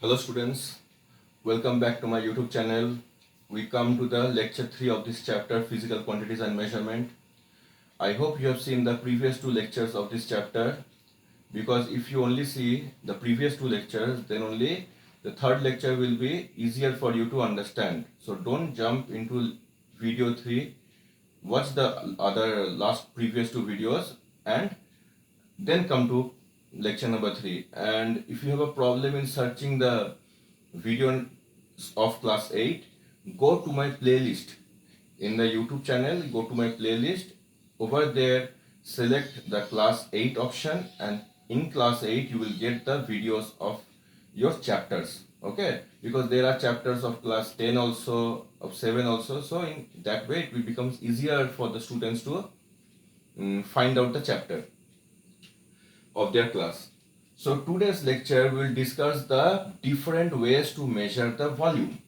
Hello students, welcome back to my YouTube channel. We come to the lecture 3 of this chapter, Physical Quantities and Measurement. I hope you have seen the previous two lectures of this chapter, because if you only see the previous two lectures, then only the third lecture will be easier for you to understand. So don't jump into video 3, watch the other last previous two videos and then come to lecture number 3. And if you have a problem in searching the video of class 8, go to my playlist in the YouTube channel. Go to my playlist. Over there, select the class 8 option, and in class 8 you will get the videos of your chapters. Okay, because there are chapters of class 10 also, of 7 also, so in that way it will becomes easier for the students to find out the chapter of their class. So today's lecture will discuss the different ways to measure the volume.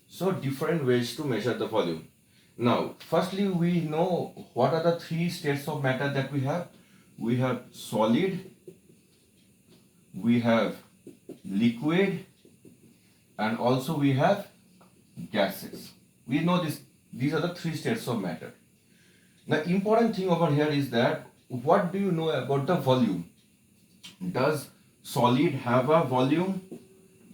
So different ways to measure the volume. Now, firstly, we know what are the three states of matter that we have. We have solid, we have liquid, and also we have gases. We know this. These are the three states of matter. The important thing over here is that what do you know about the volume? Does solid have a volume?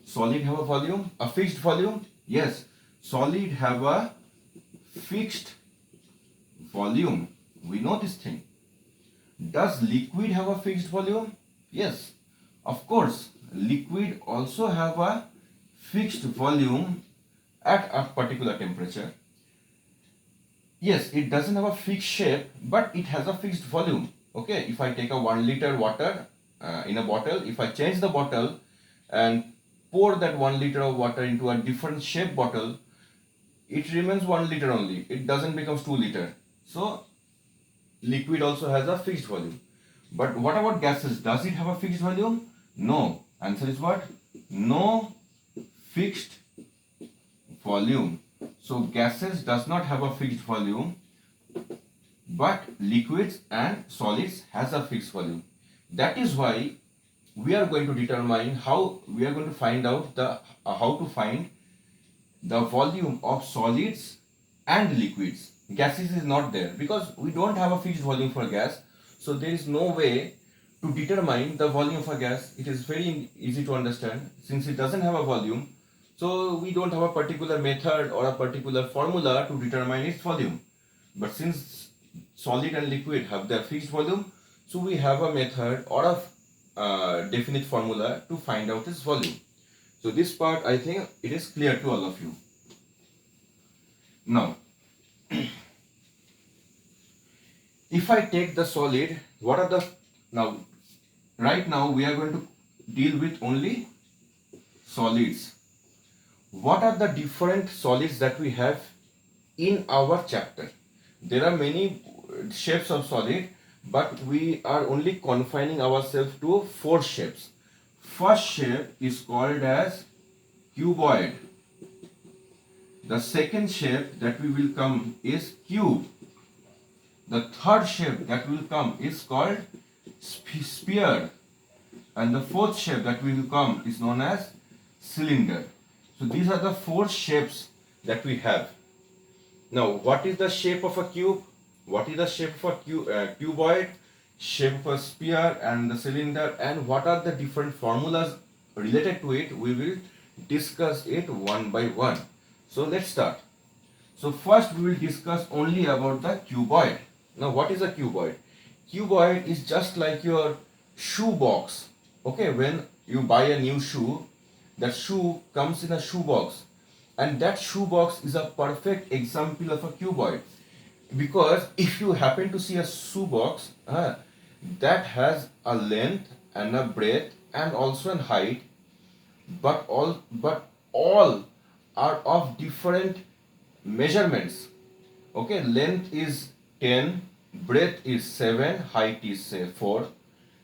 Solid have a volume? A fixed volume? Yes. Solid have a fixed volume. We know this thing. Does liquid have a fixed volume? Yes. Of course, liquid also have a fixed volume at a particular temperature. Yes, it doesn't have a fixed shape, but it has a fixed volume. Okay, if I take a 1 liter water in a bottle, if I change the bottle and pour that 1 liter of water into a different shape bottle, it remains 1 liter only. It doesn't become 2 liter. So liquid also has a fixed volume. But what about gases? Does it have a fixed volume? No. Answer is what? No fixed volume. So gases does not have a fixed volume, but liquids and solids has a fixed volume. That is why we are going to determine how we are going to find out the how to find the volume of solids and liquids. Gases is not there because we don't have a fixed volume for gas. So there is no way to determine the volume of a gas. It is very easy to understand since it doesn't have a volume. So we don't have a particular method or a particular formula to determine its volume. But since solid and liquid have their fixed volume, so we have a method or a definite formula to find out its volume. So this part, I think it is clear to all of you. Now, if I take the solid, what are the, now, right now we are going to deal with only solids. What are the different solids that we have in our chapter? There are many shapes of solid, but we are only confining ourselves to 4 shapes. First shape is called as cuboid. The second shape that we will come is cube. The third shape that will come is called sphere. And the fourth shape that will come is known as cylinder. So these are the 4 shapes that we have. Now, what is the shape of a cube? What is the shape of a cuboid? Shape of a sphere and the cylinder, and what are the different formulas related to it? We will discuss it one by one. So let's start. So first we will discuss only about the cuboid. Now what is a cuboid? Cuboid is just like your shoe box. Okay, when you buy a new shoe, that shoe comes in a shoe box, and that shoe box is a perfect example of a cuboid. Because if you happen to see a shoe box that has a length and a breadth and also a height, but all are of different measurements. Okay, length is 10, breadth is 7, height is say 4.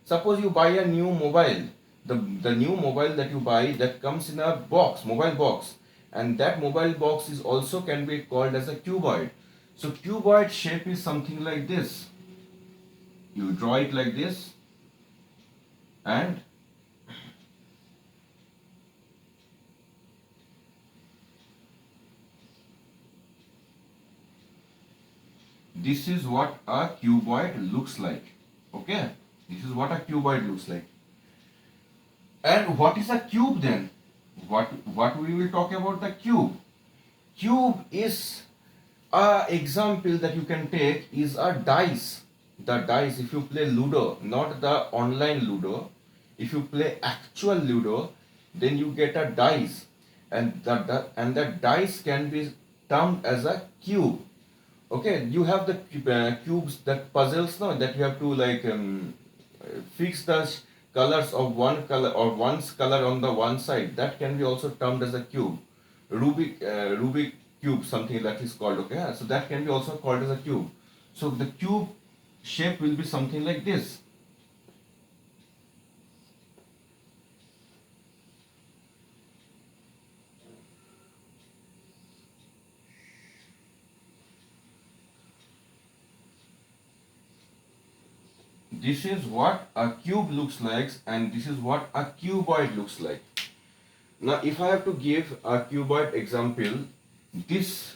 Suppose you buy a new mobile, the new mobile that you buy, that comes in a box, mobile box, and that mobile box is also can be called as a cuboid. So cuboid shape is something like this. You draw it like this, and this is what a cuboid looks like. Okay, this is what a cuboid looks like. And what is a cube then? What we will talk about the cube? Cube is a example that you can take is a dice. The dice, if you play Ludo, not the online Ludo, if you play actual Ludo, then you get a dice, and that dice can be termed as a cube. Okay, you have the cubes, that puzzles, no, that you have to like fix the colors of one color or one's color on the one side. That can be also termed as a cube. Rubik cube, something that is called. Okay, so that can be also called as a cube. So the cube shape will be something like this. This is what a cube looks like, and this is what a cuboid looks like. Now, if I have to give a cuboid example, this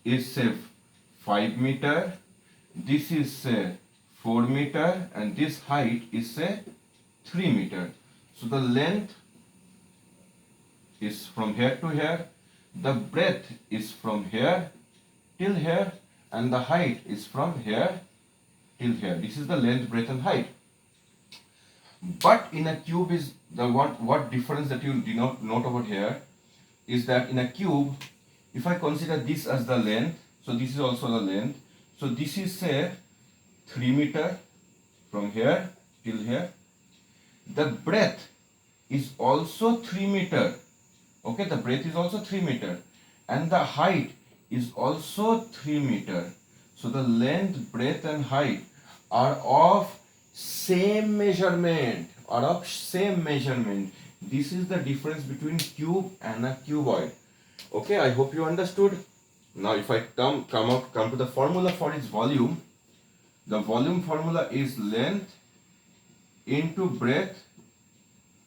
is say 5 meter, this is say 4 meter, and this height is say 3 meter. So the length is from here to here, the breadth is from here till here, and the height is from here till here. This is the length, breadth and height. But in a cube is the what difference that you denote note over here is that in a cube, if I consider this as the length, so this is also the length. So this is say 3 meter from here till here. The breadth is also 3 meter. Okay, the breadth is also 3 meter, and the height is also 3 meter. So the length, breadth and height are of same measurement, This is the difference between cube and a cuboid. Okay, I hope you understood. Now if I come to the formula for its volume, the volume formula is length into breadth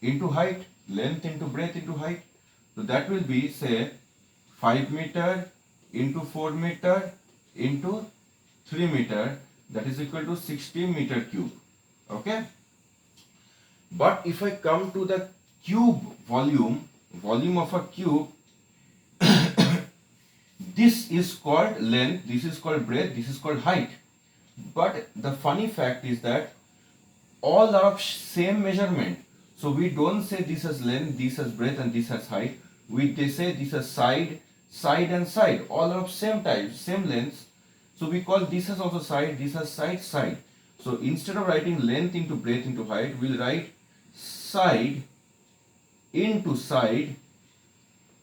into height, length into breadth into height. So that will be say 5 meter into 4 meter into 3 meter, that is equal to 60 meter cube. Okay, but if I come to the cube volume of a cube, this is called length, this is called breadth, this is called height. But the funny fact is that all are of same measurement. So we don't say this as length, this as breadth and this as height. They say this as side and side. All are of same type, same lengths. So we call this as also side, this as side. So instead of writing length into breadth into height, we'll write side into side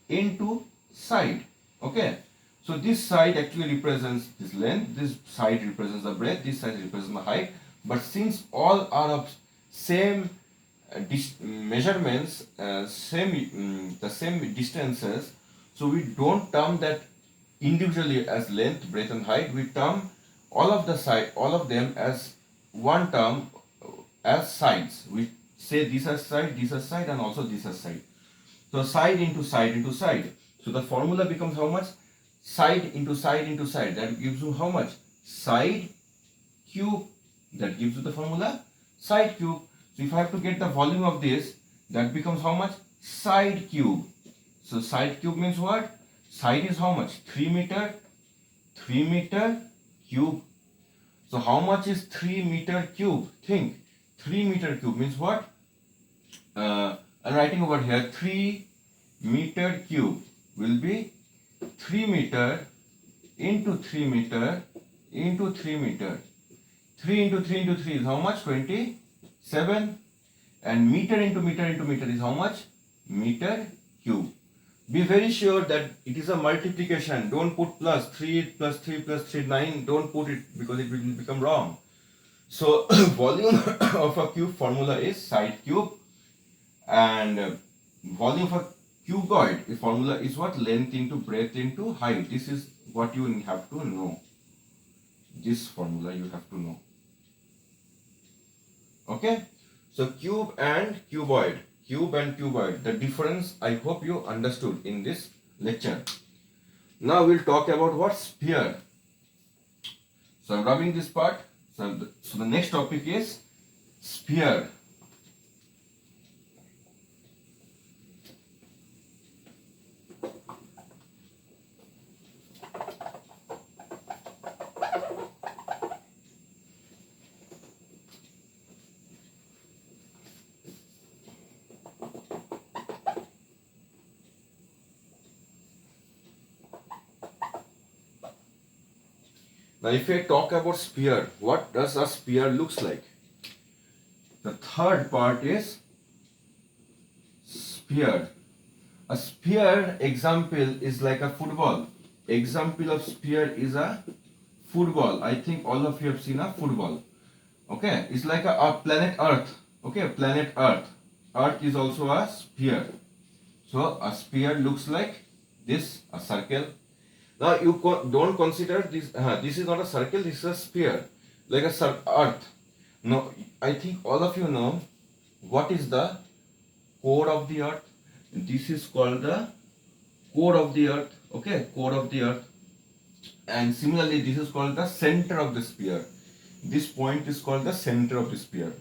into side. Okay. So this side actually represents this length, this side represents the breadth, this side represents the height. But since all are of same measurements, the same distances, so we don't term that individually as length, breadth and height. We term all of them as one term as sides. We say this as side and also this as side. So side into side into side. So the formula becomes how much? Side into side into side. That gives you how much? Side cube. That gives you the formula side cube. So if I have to get the volume of this, that becomes how much? Side cube. So side cube means what? Side is how much? 3 meter. 3 meter cube. So how much is 3 meter cube? Think. 3 meter cube means what? I'm writing over here 3 meter cube will be 3 meter into 3 meter into 3 meter. 3 into 3 into 3 is how much? 27. And meter into meter into meter is how much? Meter cube. Be very sure that it is a multiplication. Don't put plus 3 plus 3 plus 3 9. Don't put it because it will become wrong. So volume of a cube formula is side cube, and volume of a cuboid, the formula is what? Length into breadth into height. This is what you have to know. This formula you have to know. Okay. So cube and cuboid. The difference I hope you understood in this lecture. Now we'll talk about what? Sphere. So I'm rubbing this part. So the next topic is sphere. Now if I talk about sphere, what does a sphere looks like? The third part is sphere. A sphere example is like a football. Example of sphere is a football. I think all of you have seen a football. Okay, it's like a planet Earth. Okay, planet Earth. Earth is also a sphere. So a sphere looks like this, a circle. Now you don't consider this. This is not a circle. This is a sphere, like a Earth. No, I think all of you know what is the core of the Earth. This is called the core of the Earth. Okay, core of the Earth. And similarly, this is called the center of the sphere. This point is called the center of the sphere.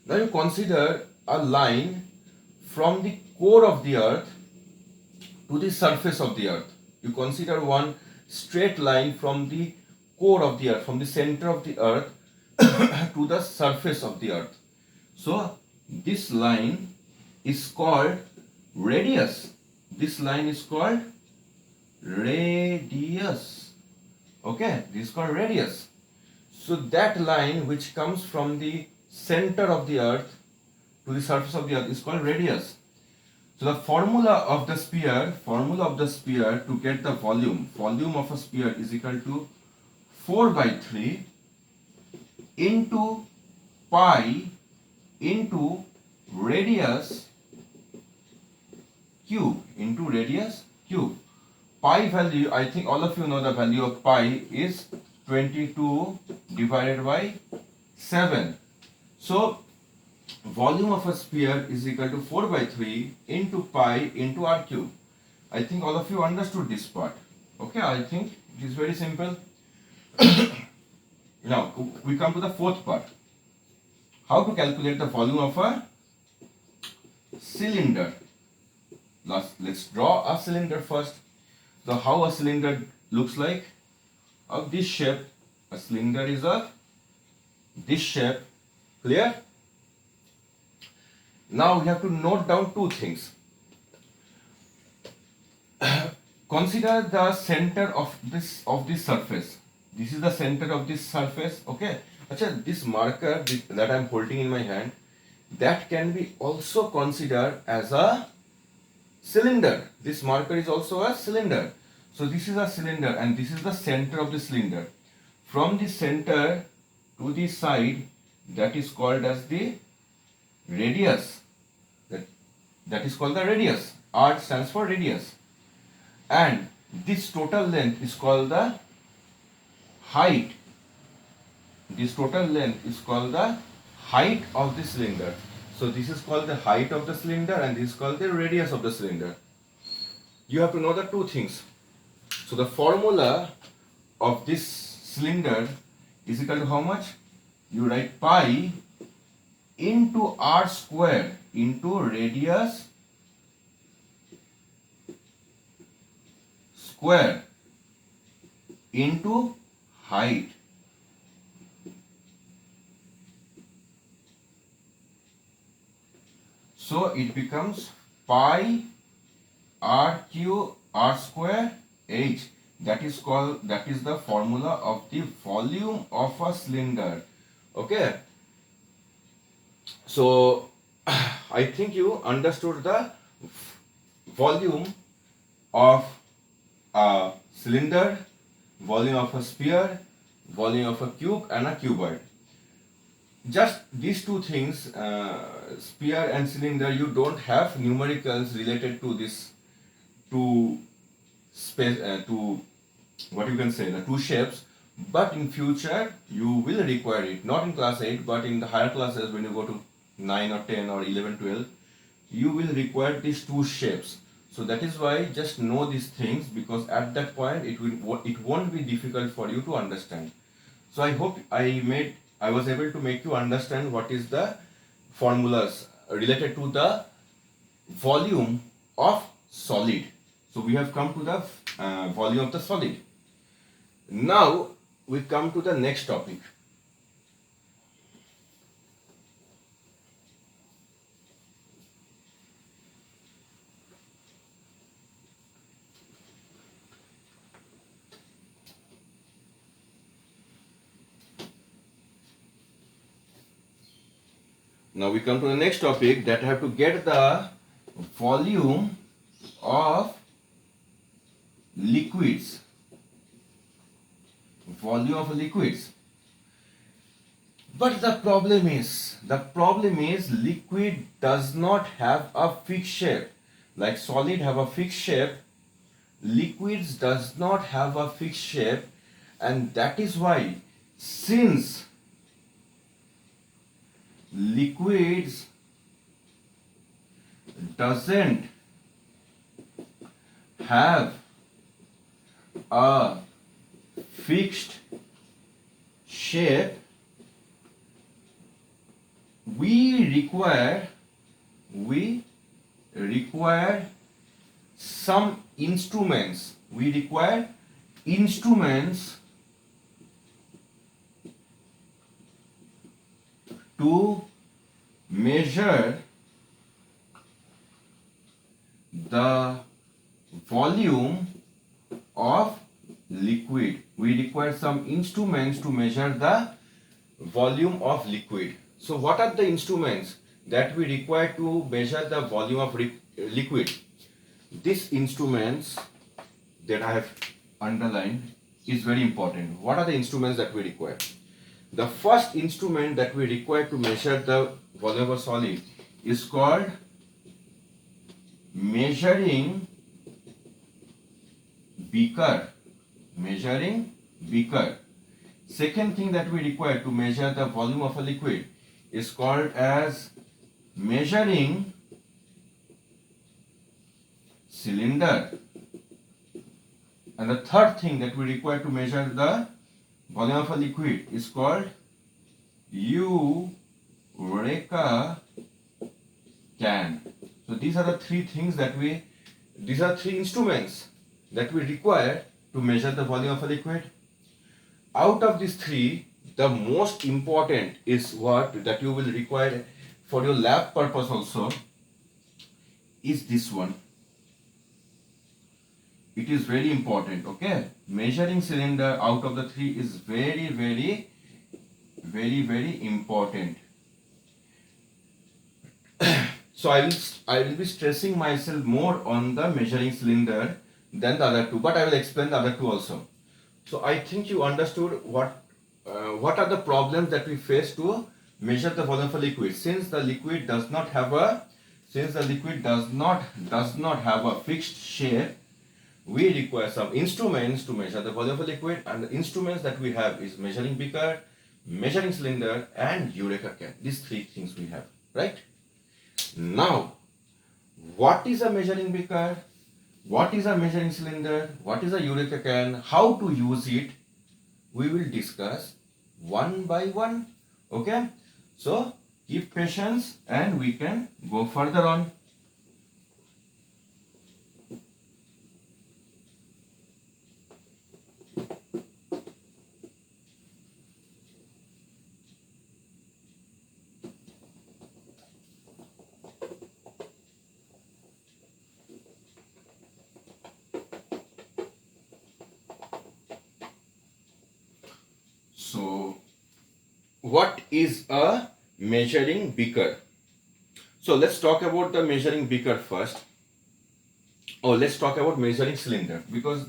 Now you consider a line from the core of the Earth to the surface of the Earth. You consider one straight line from the core of the Earth, from the center of the Earth to the surface of the Earth. So this line is called radius. This line is called radius. Okay, this is called radius. So that line which comes from the center of the Earth to the surface of the Earth is called radius. So the formula of the sphere to get the volume of a sphere is equal to 4 by 3 into pi into radius cube Pi value, I think all of you know the value of pi is 22 divided by 7. So volume of a sphere is equal to 4 by 3 into pi into r cube. I think all of you understood this part. Okay, I think it is very simple. Now we come to the fourth part. How to calculate the volume of a cylinder. Let's draw a cylinder first. So how a cylinder looks like? Of this shape. A cylinder is of this shape. Clear? Now we have to note down two things. Consider the center of this surface. This is the center of this surface. Okay. Achha, this marker that I am holding in my hand, that can be also considered as a cylinder. This marker is also a cylinder. So this is a cylinder and this is the center of the cylinder. From the center to the side, that is called as the radius. That is called the radius. R stands for radius. And this total length is called the height. This total length is called the height of the cylinder. So this is called the height of the cylinder and this is called the radius of the cylinder. You have to know the two things. So the formula of this cylinder is equal to how much? You write pi into r square into radius square into height. So it becomes pi r square h. That is the formula of the volume of a cylinder. Okay. So I think you understood the volume of a cylinder, volume of a sphere, volume of a cube and a cuboid. Just these two things, sphere and cylinder, you don't have numericals related to this two space, to what you can say, the two shapes. But in future you will require it, not in class 8 but in the higher classes. When you go to 9 or 10 or 11, 12, you will require these two shapes. So that is why just know these things, because at that point it won't be difficult for you to understand. So I hope I was able to make you understand what is the formulas related to the volume of solid. So we have come to the volume of the solid. Now we come to the next topic. Now we come to the next topic, that I have to get the volume of liquids. Volume of liquids. But the problem is liquid does not have a fixed shape. Like solid have a fixed shape, liquids does not have a fixed shape, and that is why, since liquids doesn't have a fixed shape, we require some instruments. We require instruments to measure the volume of liquid. We require some instruments to measure the volume of liquid. So what are the instruments that we require to measure the volume of liquid? These instruments that I have underlined is very important. What are the instruments that we require? The first instrument that we require to measure the volume of solid is called measuring beaker. Measuring beaker. Second thing that we require to measure the volume of a liquid is called as measuring cylinder. And the third thing that we require to measure the volume of a liquid is called Eureka can. So these are the three instruments that we require to measure the volume of a liquid. Out of these three, the most important is what that you will require for your lab purpose also is this one. It is very important, okay? Measuring cylinder out of the three is very important. So I will be stressing myself more on the measuring cylinder than the other two, but I will explain the other two also. So I think you understood what are the problems that we face to measure the volume of a liquid. Since the liquid does not have a fixed shape, we require some instruments to measure the volume of a liquid, and the instruments that we have is measuring beaker, measuring cylinder, and Eureka can. These three things we have, right? Now, what is a measuring beaker? What is a measuring cylinder? What is a Eureka can? How to use it? We will discuss one by one. Okay? So, keep patience and we can go further on. So, what is a measuring beaker? So, let's talk about the measuring beaker first. Let's talk about measuring cylinder because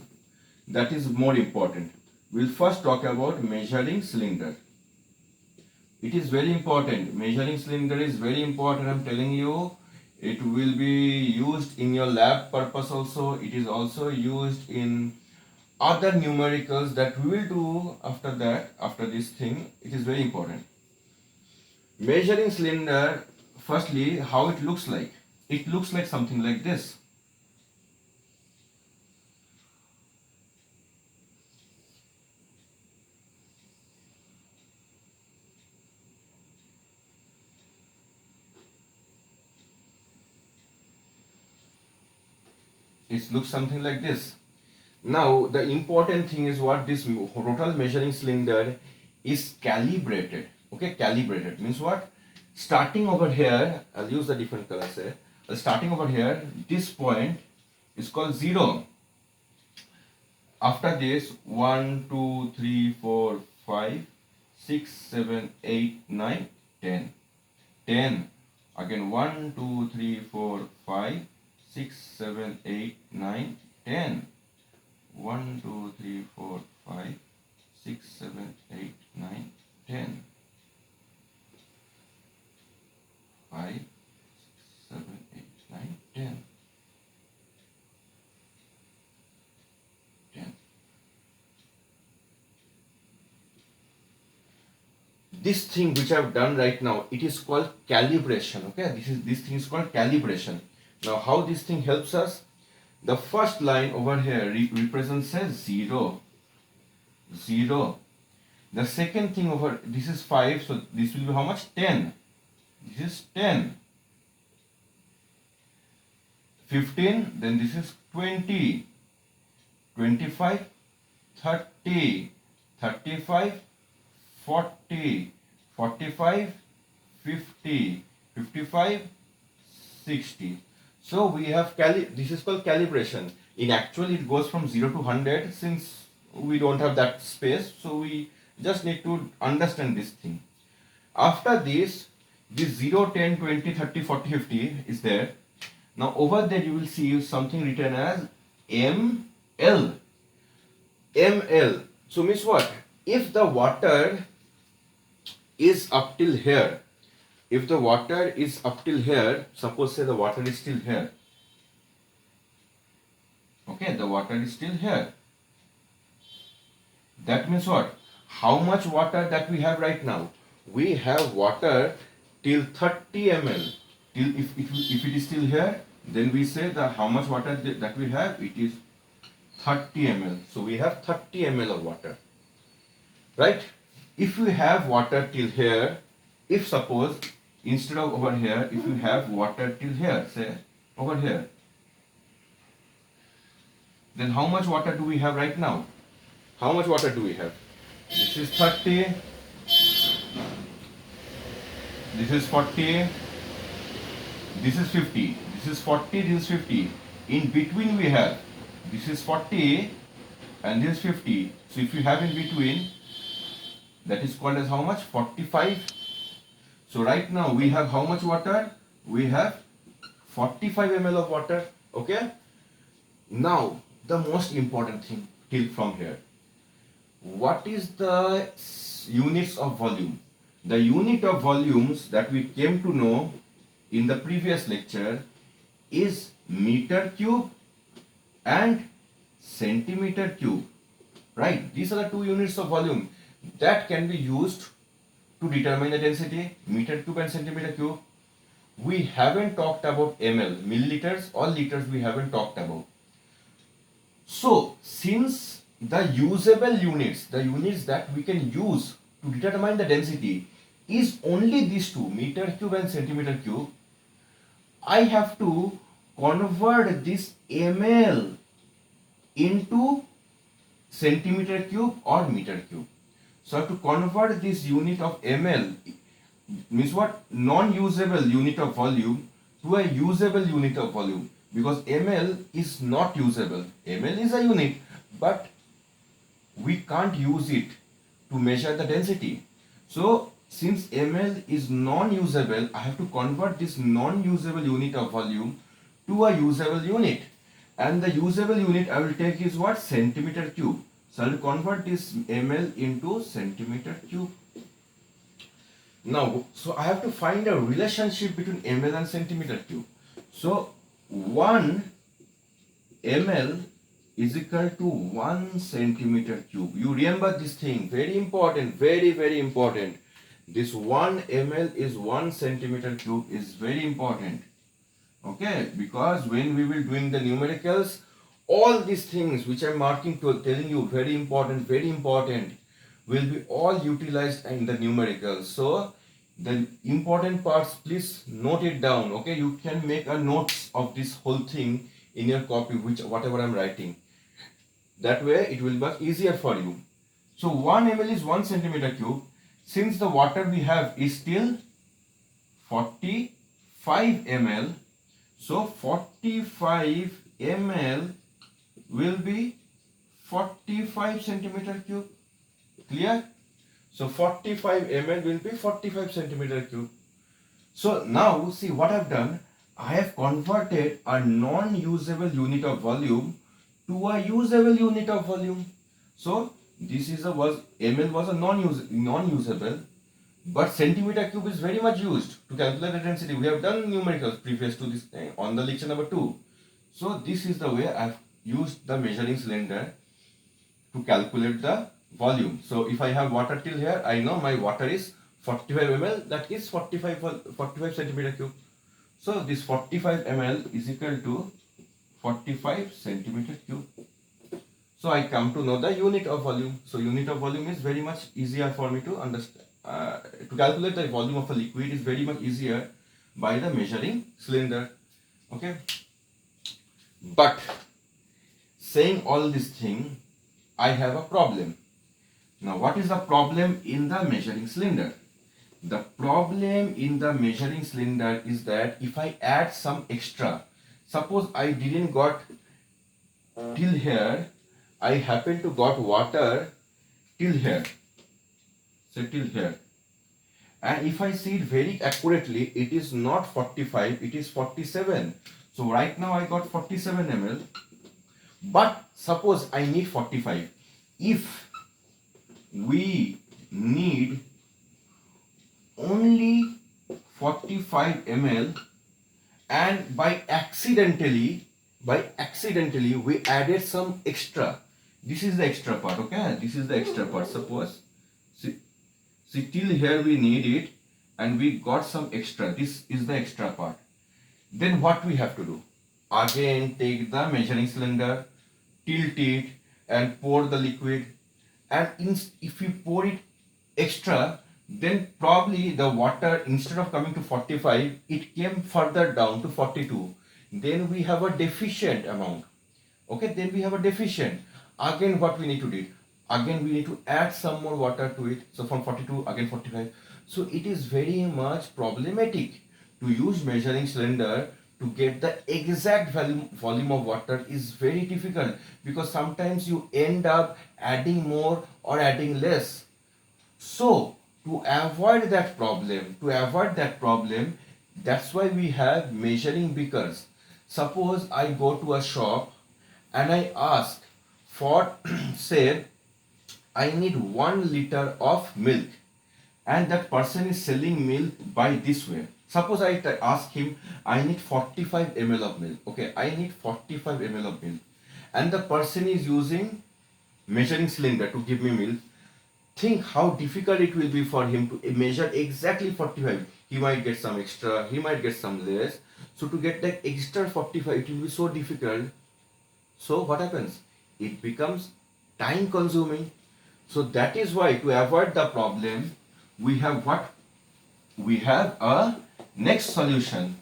that is more important. We'll first talk about measuring cylinder. It is very important. Measuring cylinder is very important. I'm telling you, it will be used in your lab purpose also. It is also used in other numericals that we will do after that, after this thing. It is very important. Measuring cylinder, firstly, how it looks like. It looks like something like this. It looks something like this. Now the important thing is what this rotor measuring cylinder is calibrated. Okay, calibrated means what? Starting over here, I'll use the different colors here. Starting over here, this point is called 0. After this, 1, 2, 3, 4, 5, 6, 7, 8, 9, 10. 10. Again 1, 2, 3, 4, 5, 6, 7, 8, 9, 10. 1, 2, 3, 4, 5, 6, 7, 8, 9, 10. 5, 6, 7, 8, 9, 10. 10. This thing which I have done right now, it is called calibration. Okay, this thing is called calibration. Now how this thing helps us? The first line over here represents as 0. 0. The second thing over, this is 5, so this will be how much? 10. This is 10. 15, then this is 20. 25, 30, 35, 40, 45, 50, 55, 60. So we have this is called calibration. In actual it goes from 0 to 100. Since we don't have that space, so we just need to understand this thing. After this 0, 10, 20, 30, 40, 50 is there. Now over there you will see something written as ml. ml. So means what? If the water is up till here, if the water is up till here, suppose say the water is still here. Okay, the water is still here. That means what? How much water that we have right now? We have water till 30 ml. Till if it is still here, then we say that how much water that we have, it is 30 ml. So we have 30 ml of water. Right? If we have water till here, if suppose instead of over here, if you have water till here, say over here, then how much water do we have right now? How much water do we have? This is 30, this is 40, this is 50, this is 40, this is 50. In between we have, this is 40 and this is 50. So if you have in between, that is called as how much? 45. So right now we have how much water? We have 45 ml of water. Okay. Now the most important thing till from here. What is the units of volume? The unit of volumes that we came to know in the previous lecture is meter cube and centimeter cube. Right? These are the two units of volume that can be used to determine the density, meter cube and centimeter cube. We haven't talked about ml, milliliters or liters we haven't talked about. So, since the usable units, the units that we can use to determine the density is only these two, meter cube and centimeter cube, I have to convert this ml into centimeter cube or meter cube. So I have to convert this unit of ml, means what? Non-usable unit of volume to a usable unit of volume, because ml is not usable. ml is a unit, but we can't use it to measure the density. So since ml is non-usable, I have to convert this non-usable unit of volume to a usable unit, and the usable unit I will take is what? Centimeter cube. So I will convert this ml into centimeter cube. Now, so I have to find a relationship between ml and centimeter cube. So 1 ml is equal to 1 centimeter cube. You remember this thing, very important, very, very important. This 1 ml is 1 centimeter cube is very important. Okay, because when we will doing the numericals, all these things which I am marking to telling you very important, will be all utilized in the numericals. So the important parts, please note it down. Okay, you can make a notes of this whole thing in your copy, which whatever I'm writing. That way it will be easier for you. So 1 ml is 1 centimeter cube. Since the water we have is still 45 ml, so 45 ml will be 45 centimeter cube. Clear? So 45 ml will be 45 centimeter cube. So now see what I've done. I have converted a non-usable unit of volume to a usable unit of volume. So this is ml was a non-usable, but centimeter cube is very much used to calculate the density. We have done numericals previous to this on the lecture number 2. So this is the way I've used the measuring cylinder to calculate the volume. So if I have water till here, I know my water is 45 ml, that is 45 centimeter cube. So this 45 ml is equal to 45 centimeter cube. So I come to know the unit of volume. So unit of volume is very much easier for me to understand. To calculate the volume of a liquid is very much easier by the measuring cylinder. Okay. But saying all this thing, I have a problem. Now what is the problem in the measuring cylinder? The problem in the measuring cylinder is that if I add some extra, suppose I didn't got till here, I happen to got water till here, say till here, and if I see it very accurately, it is not 45, it is 47. So right now I got 47 ml, but suppose I need 45. If we need only 45 ml and by accidentally we added some extra, this is the extra part, okay, this is the extra part. Suppose see till here we need it and we got some extra, this is the extra part. Then what we have to do? Again take the measuring cylinder, tilt it and pour the liquid, and if you pour it extra, then probably the water, instead of coming to 45, it came further down to 42. Then we have a deficient amount. Okay, then we have a deficient. Again what we need to do? Again we need to add some more water to it. So from 42 again 45. So it is very much problematic to use measuring cylinder to get the exact volume of water is very difficult, because sometimes you end up adding more or adding less. So to avoid that problem, that's why we have measuring beakers. Suppose I go to a shop and I ask for say I need 1 liter of milk, and that person is selling milk by this way. Suppose I ask him, I need 45 ml of milk. Okay, I need 45 ml of milk, and the person is using measuring cylinder to give me milk. Think how difficult it will be for him to measure exactly 45. He might get some extra, he might get some less. So to get that extra 45, it will be so difficult. So what happens? It becomes time consuming. So that is why, to avoid the problem, we have what? We have a next solution,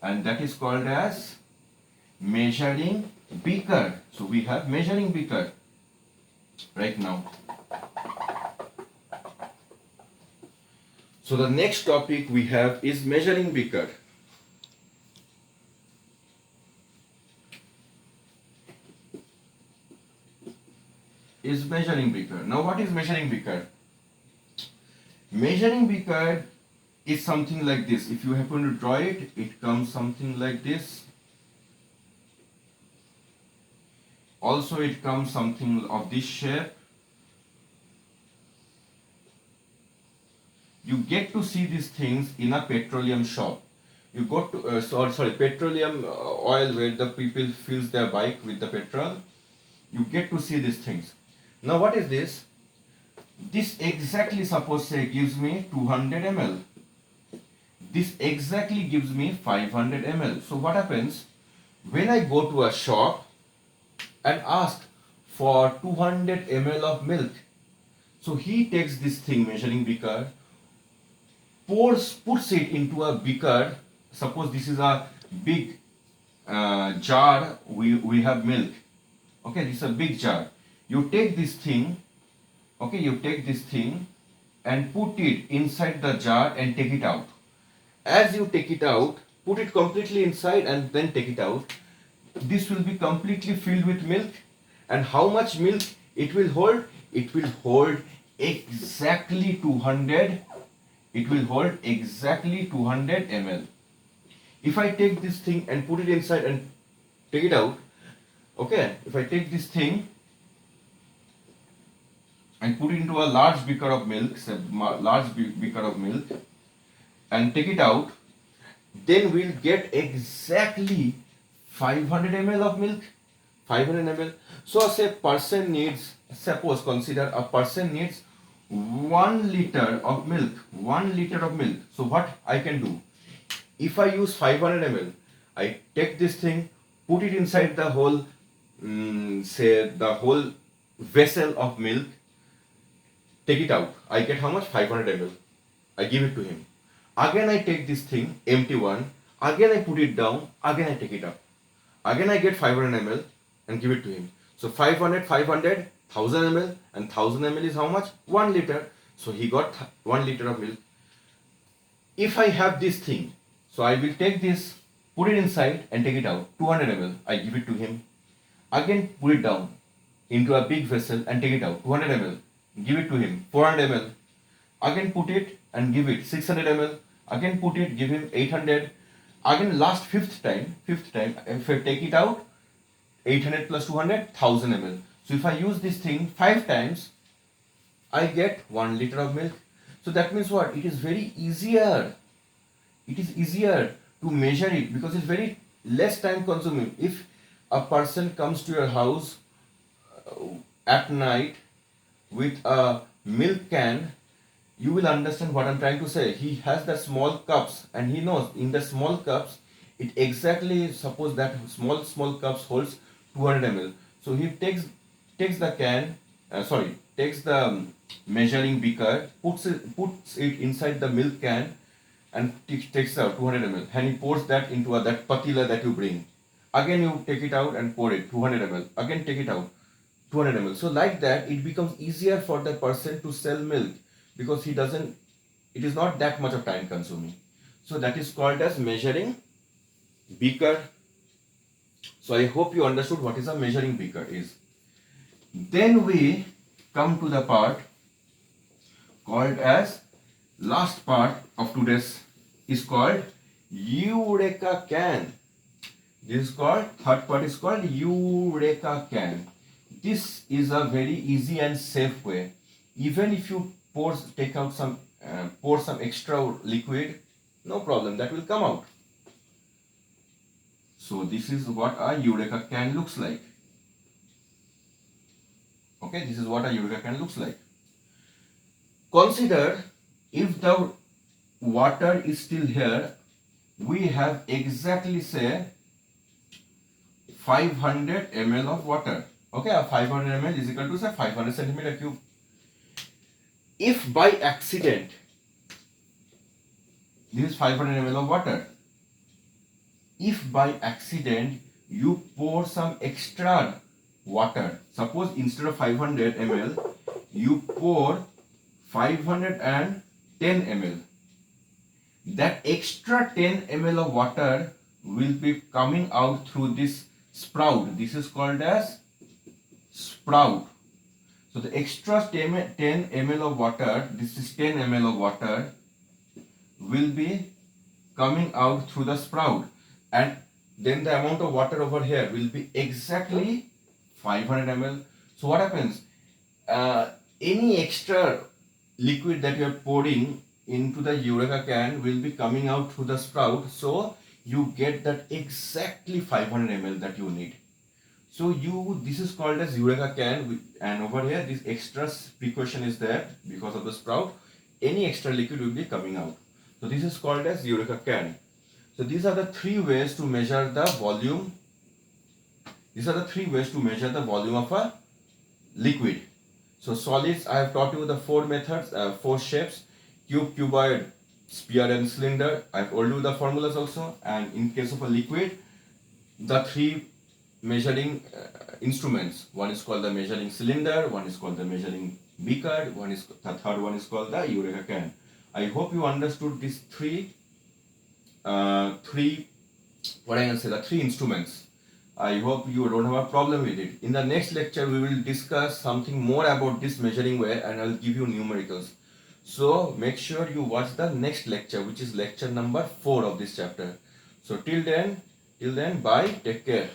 and that is called as measuring beaker. So we have measuring beaker right now. So the next topic we have is measuring beaker. Is measuring beaker. Now what is measuring beaker? Measuring beaker is something like this. If you happen to draw it, it comes something like this. Also it comes something of this shape. You get to see these things in a petroleum shop. You go to petroleum oil, where the people fills their bike with the petrol. You get to see these things. Now what is this? This exactly, suppose say, gives me 200 ml. This exactly gives me 500 ml. So what happens? When I go to a shop and ask for 200 ml of milk, so he takes this thing, measuring beaker, puts it into a beaker. Suppose this is a big jar we have milk. Okay, this is a big jar. You take this thing, okay, you take this thing and put it inside the jar and take it out. As you take it out, put it completely inside and then take it out. This will be completely filled with milk. And how much milk it will hold? It will hold exactly 200. It will hold exactly 200 ml. If I take this thing and put it inside and take it out, okay, if I take this thing and put it into a large beaker of milk, say large beaker of milk, and take it out, then we'll get exactly 500 ml of milk. 500 ml. So say person needs, suppose consider a person needs 1 liter of milk. 1 liter of milk. So what I can do? If I use 500 ml, I take this thing, put it inside the whole, say the whole vessel of milk, take it out. I get how much? 500 ml. I give it to him. Again I take this thing, empty one, again I put it down, again I take it up. Again I get 500 ml and give it to him. So 500, 500, 1000 ml, and 1000 ml is how much? 1 liter. So he got 1 liter of milk. If I have this thing, so I will take this, put it inside and take it out. 200 ml, I give it to him. Again put it down into a big vessel and take it out. 200 ml, give it to him. 400 ml, again put it and give it. 600 ml, again put it, give him 800. Again last fifth time, if I take it out, 800 plus 200, 1000 ml. So if I use this thing 5 times, I get 1 liter of milk. So that means what? It is very easier. It is easier to measure it because it's very less time consuming. If a person comes to your house at night with a milk can, you will understand what I'm trying to say. He has the small cups and he knows in the small cups, it exactly, suppose that small cups holds 200 ml. So he takes the can, takes the measuring beaker, puts it inside the milk can and takes out 200 ml and he pours that into that patila that you bring. Again you take it out and pour it 200 ml. Again take it out 200 ml. So like that it becomes easier for the person to sell milk because it is not that much of time consuming. So that is called as measuring beaker. So I hope you understood what is a measuring beaker is. Then we come to the part called as last part of today's is called Eureka can. This is called, third part is called Eureka can. This is a very easy and safe way. Even if you pour some extra liquid, no problem, that will come out. So this is what a Eureka can looks like. Okay, this is what a Eureka can looks like. Consider if the water is still here, we have exactly say 500 ml of water. Okay, a 500 ml is equal to say 500 centimeter cube. If by accident, this is 500 ml of water. If by accident you pour some extra water, suppose instead of 500 ml, you pour 510 ml. That extra 10 ml of water will be coming out through this sprout. This is called as sprout. So the extra 10 ml of water, this is 10 ml of water, will be coming out through the sprout. And then the amount of water over here will be exactly 500 ml. So what happens? Any extra liquid that you are pouring into the Eureka can will be coming out through the sprout. So you get that exactly 500 ml that you need. So this is called as Eureka can, and over here this extra precaution is there because of the sprout. Any extra liquid will be coming out. So this is called as Eureka can. So these are the 3 ways to measure the volume. These are the 3 ways to measure the volume of a liquid. So solids, I have taught you the 4 methods, 4 shapes: cube, cuboid, sphere and cylinder. I have told you the formulas also. And in case of a liquid, the three measuring instruments. One is called the measuring cylinder, one is called the measuring beaker, the third one is called the Eureka can. I hope you understood these three what I can say, the three instruments. I hope you don't have a problem with it. In the next lecture, we will discuss something more about this measuring way, and I'll give you numericals. So make sure you watch the next lecture, which is lecture number 4 of this chapter. So till then, bye, take care.